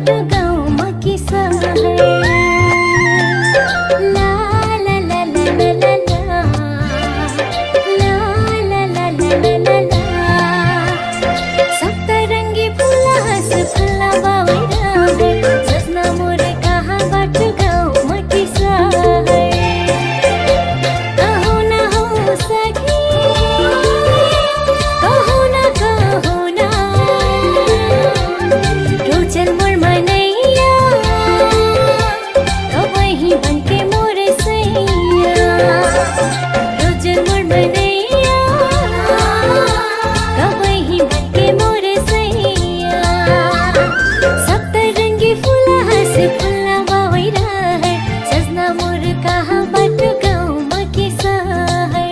बाटो गाउँमा किस्सा है। ला ला ला ला ला ला ला, ला ला ला ला ला ला ला। सप्तरङ्गी फुलास फुला बावैरा है, सजना मोरे कहाँ बाटो गाउँमा किस्सा है। कहो न हो सखी, कहो न रोचन मोर मनैया, कबही बनके मोर सैया। रोचन मोर मनैया, कबही बनके मोर सैया। सप्तरङ्गी फुलास फुला बावैरा है, सजना मोर कहाँ बाटो गाउँमा किस्सा है।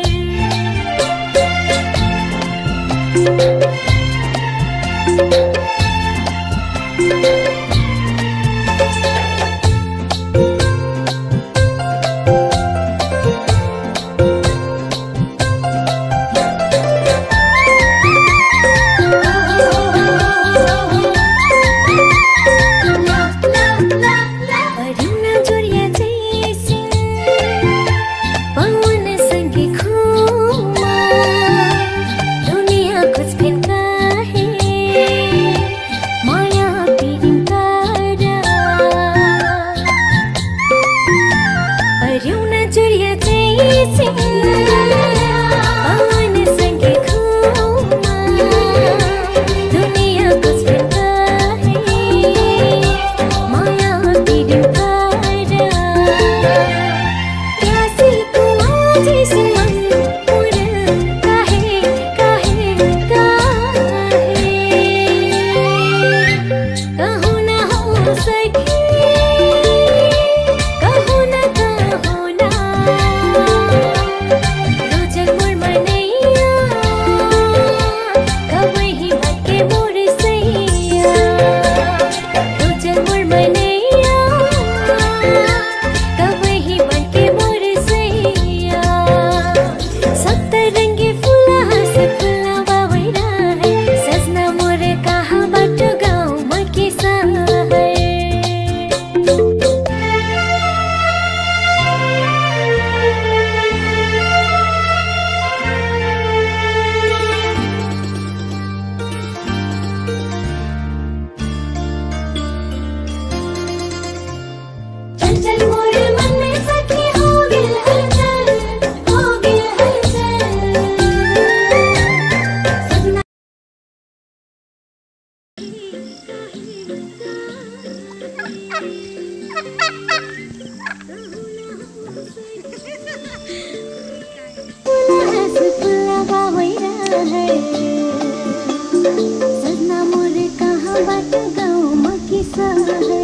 सजना मोर कहाँ बाटो गाउँमा किस्सा है।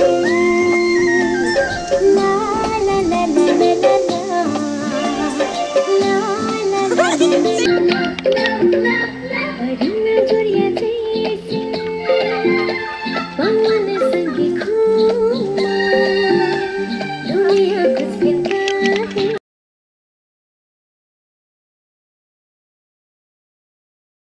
ला ला ला ला ला ला ला, ला ला ला ला ला ला। जोडिया जैसी पवन सँगै